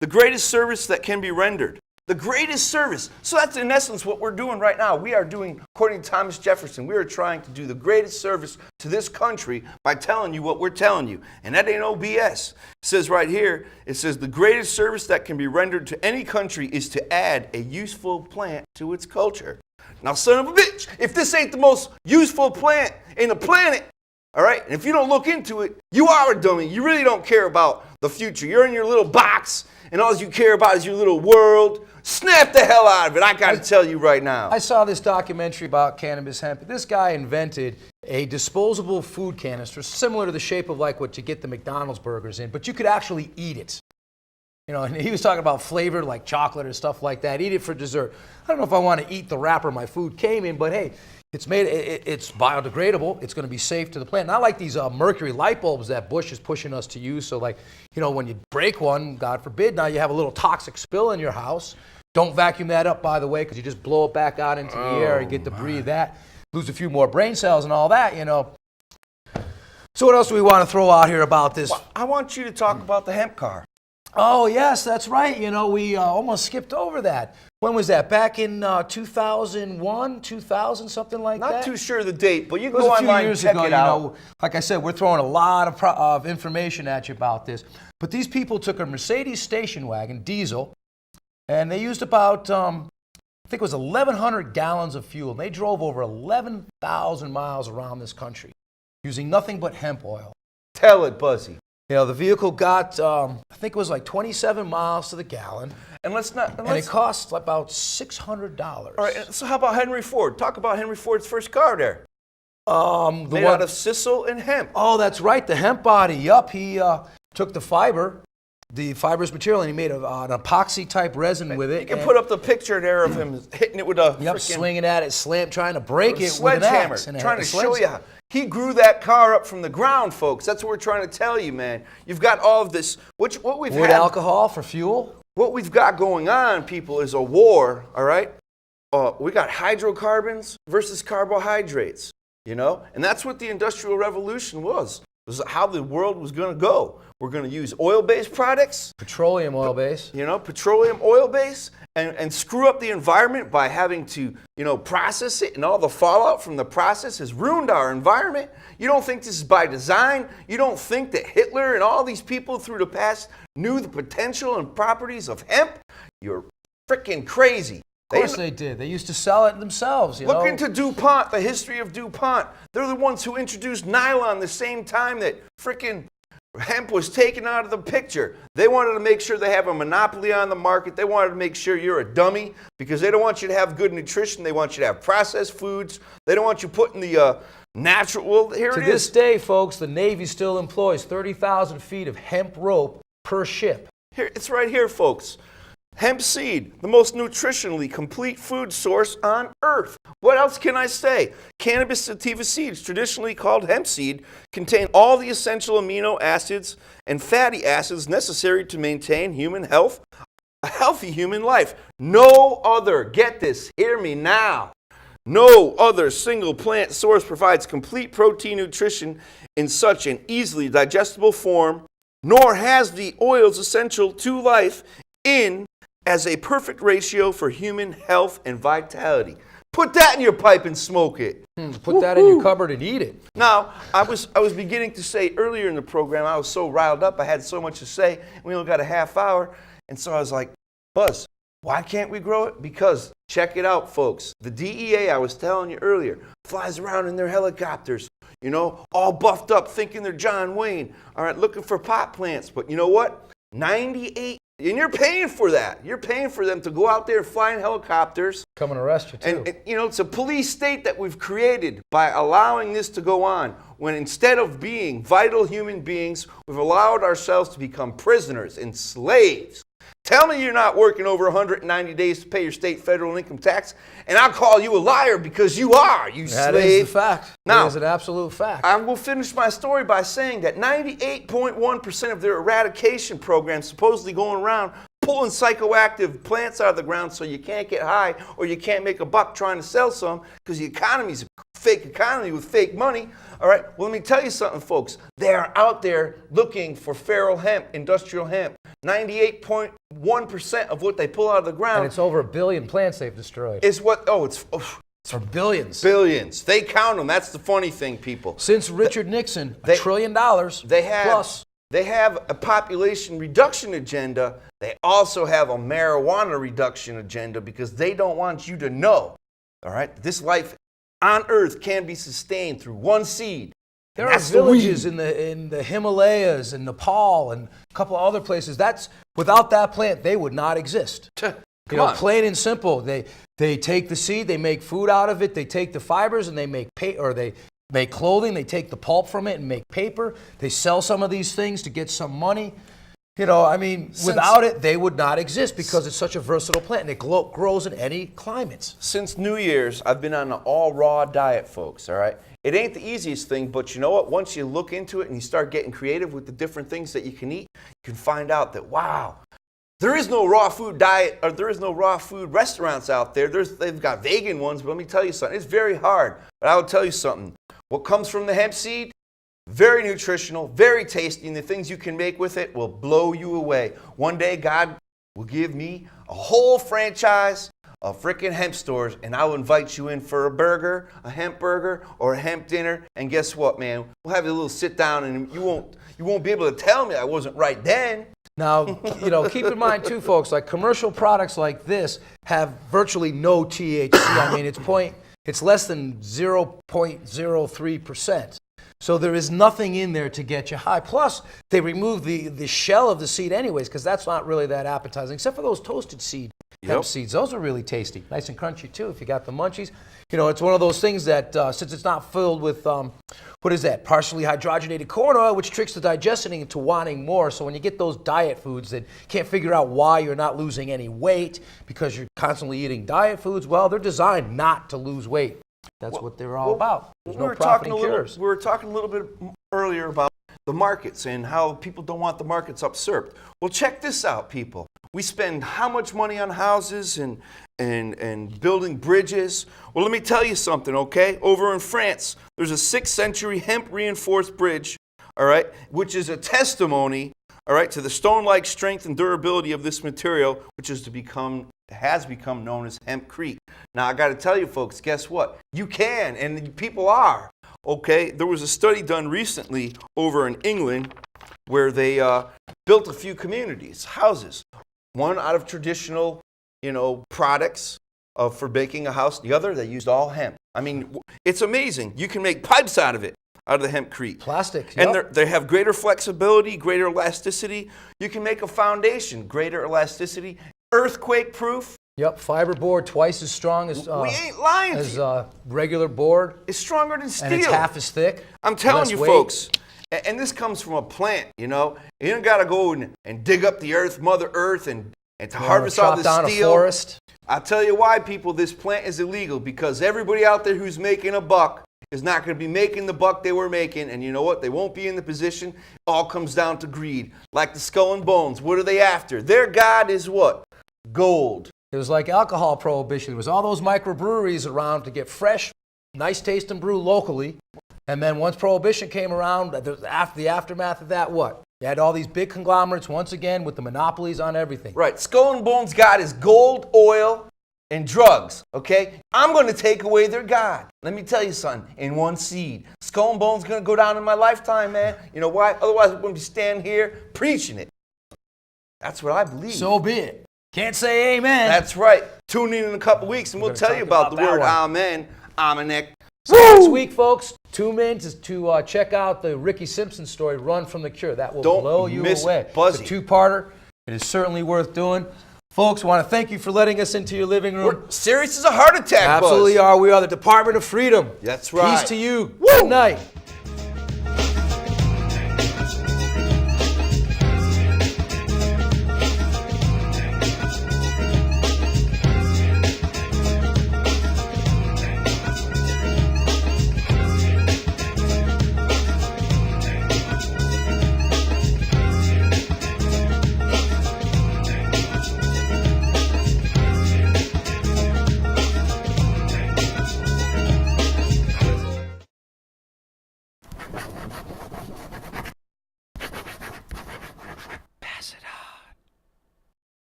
The greatest service that can be rendered. The greatest service. So that's in essence what we're doing right now. We are doing, according to Thomas Jefferson, we are trying to do the greatest service to this country by telling you what we're telling you. And that ain't no BS. It says right here, it says the greatest service that can be rendered to any country is to add a useful plant to its culture. Now, son of a bitch, if this ain't the most useful plant in the planet, all right, and if you don't look into it, you are a dummy. You really don't care about the future. You're in your little box, and all you care about is your little world. Snap the hell out of it. I got to tell you right now. I saw this documentary about cannabis hemp. This guy invented a disposable food canister similar to the shape of like what you get the McDonald's burgers in, but you could actually eat it. You know, and he was talking about flavored like chocolate or stuff like that. Eat it for dessert. I don't know if I want to eat the wrapper my food came in, but hey, it's biodegradable. It's going to be safe to the plant. Not like these mercury light bulbs that Bush is pushing us to use. So like, you know, when you break one, God forbid, now you have a little toxic spill in your house. Don't vacuum that up, by the way, because you just blow it back out into the air and get to breathe that. Lose a few more brain cells and all that, you know. So what else do we want to throw out here about this? Well, I want you to talk about the hemp car. Oh, yes, that's right. You know, we almost skipped over that. When was that? Back in 2001, 2000, something like that? Not too sure of the date, but you can It was go a few online years and check ago, it out. you know, like I said, we're throwing a lot of information at you about this. But these people took a Mercedes station wagon, diesel, and they used about, I think it was 1,100 gallons of fuel. And they drove over 11,000 miles around this country using nothing but hemp oil. Tell it, Buzzy. You know, the vehicle got, I think it was like 27 miles to the gallon. And it cost about $600. All right, so how about Henry Ford? Talk about Henry Ford's first car there. Made out of sisal and hemp. Oh, that's right, the hemp body. Yup, he took the fibrous material, and he made an epoxy type resin with it. You can put up the picture there of him hitting it with a swinging at it, trying to break it with an sledgehammer, axe. trying to show you how. He grew that car up from the ground, folks. That's what we're trying to tell you, man. You've got all of this. What we've Wood had, alcohol for fuel. What we've got going on, people, is a war. All right, we got hydrocarbons versus carbohydrates. You know, and that's what the Industrial Revolution was. It was how the world was going to go. We're going to use oil-based products. Petroleum oil-based. You know, petroleum oil-based. And screw up the environment by having to, you know, process it, and all the fallout from the process has ruined our environment. You don't think this is by design? You don't think that Hitler and all these people through the past knew the potential and properties of hemp? You're freaking crazy. Of course they did. They used to sell it themselves, you know. Look into DuPont, the history of DuPont. They're the ones who introduced nylon the same time that freaking hemp was taken out of the picture. They wanted to make sure they have a monopoly on the market. They wanted to make sure you're a dummy because they don't want you to have good nutrition. They want you to have processed foods. They don't want you putting the natural. Well, here it is. To this day, folks, the Navy still employs 30,000 feet of hemp rope per ship. Here, it's right here, folks. Hemp seed, the most nutritionally complete food source on earth. What else can I say? Cannabis sativa seeds, traditionally called hemp seed, contain all the essential amino acids and fatty acids necessary to maintain human health, a healthy human life. No other, get this, hear me now, no other single plant source provides complete protein nutrition in such an easily digestible form, nor has the oils essential to life in as a perfect ratio for human health and vitality. Put that in your pipe and smoke it. Put that in your cupboard and eat it. Now, I was beginning to say earlier in the program, I was so riled up, I had so much to say, and we only got a half hour, and so I was like, Buzz, why can't we grow it? Because, check it out, folks, the DEA, I was telling you earlier, flies around in their helicopters, you know, all buffed up, thinking they're John Wayne, all right, looking for pot plants, but you know what? 98. And you're paying for that. You're paying for them to go out there and fly in helicopters. Come and arrest you, too. And, you know, it's a police state that we've created by allowing this to go on, when instead of being vital human beings, we've allowed ourselves to become prisoners and slaves. Tell me you're not working over 190 days to pay your state, federal, and income tax, and I'll call you a liar because you are, you slave. That is the fact. Now, that is an absolute fact. I will finish my story by saying that 98.1% of their eradication programs supposedly going around pulling psychoactive plants out of the ground so you can't get high or you can't make a buck trying to sell some because the economy's a fake economy with fake money. All right, well, let me tell you something, folks. They are out there looking for feral hemp, industrial hemp. 98.1% of what they pull out of the ground. And it's over 1 billion plants they've destroyed. Is what? Oh, it's For billions. billions. They count them. That's the funny thing, people. Since Richard Nixon, $1 trillion plus. They have a population reduction agenda. They also have a marijuana reduction agenda because they don't want you to know, all right, this life on Earth can be sustained through one seed. There are villages in the Himalayas and Nepal and a couple of other places. Without that plant, they would not exist. Plain and simple. They take the seed, they make food out of it, they take the fibers and they make they make clothing, they take the pulp from it and make paper. They sell some of these things to get some money. Without it, they would not exist because it's such a versatile plant and it grows in any climates. Since New Year's, I've been on an all-raw diet, folks, all right? It ain't the easiest thing, but you know what? Once you look into it and you start getting creative with the different things that you can eat, you can find out that, wow, there is no raw food diet, or there is no raw food restaurants out there. They've got vegan ones, but let me tell you something. It's very hard, but I will tell you something. What comes from the hemp seed, very nutritional, very tasty, and the things you can make with it will blow you away. One day, God will give me a whole franchise of freaking hemp stores, and I'll invite you in for a burger, a hemp burger, or a hemp dinner. And guess what, man? We'll have a little sit down, and you won't be able to tell me I wasn't right then. Now, keep in mind too, folks, like commercial products like this have virtually no THC. I mean, it's less than 0.03%. So there is nothing in there to get you high. Plus, they remove the shell of the seed anyways, because that's not really that appetizing, except for those toasted hemp seeds. Those are really tasty. Nice and crunchy too, if you got the munchies. It's one of those things that, since it's not filled with, partially hydrogenated corn oil, which tricks the digestion into wanting more. So when you get those diet foods that can't figure out why you're not losing any weight because you're constantly eating diet foods, well, they're designed not to lose weight. That's what they're all about. There's no profit in cures. We were talking a little bit earlier about the markets and how people don't want the markets usurped. Well, check this out, people. We spend how much money on houses and building bridges? Well, let me tell you something, okay? Over in France, there's a 6th century hemp reinforced bridge, all right, which is a testimony, all right, to the stone-like strength and durability of this material, which has become known as hempcrete. Now, I got to tell you, folks, guess what? You can, and people are, okay? There was a study done recently over in England where they built a few communities, houses. One out of traditional, products for baking a house. The other, they used all hemp. I mean, it's amazing. You can make pipes out of it, out of the hempcrete. Plastic, and they have greater flexibility, greater elasticity. You can make a foundation, greater elasticity, earthquake-proof. Yep, fiberboard twice as strong as we ain't lying as regular board. It's stronger than steel. And it's half as thick. I'm telling you, folks. And this comes from a plant, You don't got to go and dig up the earth, Mother Earth, and to harvest all this steel. Chop down a forest. I'll tell you why, people, this plant is illegal. Because everybody out there who's making a buck is not going to be making the buck they were making. And you know what? They won't be in the position. It all comes down to greed. Like the Skull and Bones. What are they after? Their god is what? Gold. It was like alcohol prohibition. There was all those microbreweries around to get fresh, nice tasting brew locally. And then once Prohibition came around, after the aftermath of that, what? You had all these big conglomerates, once again, with the monopolies on everything. Right. Skull and Bones' God is gold, oil, and drugs, okay? I'm going to take away their God. Let me tell you something. In one seed. Skull and Bones going to go down in my lifetime, man. You know why? Otherwise, I'm going to be standing here preaching it. That's what I believe. So be it. Can't say amen. That's right. Tune in a couple weeks, and we'll tell you about the word amen, Amenek. So next week, folks, tune in to check out the Ricky Simpson story, Run from the Cure. That will blow you away. Buzzy. It's a two-parter. It is certainly worth doing. Folks, I want to thank you for letting us into your living room. We're serious as a heart attack, Absolutely Buzz. are. We are the Department of Freedom. That's right. Peace to you. Woo! Good night.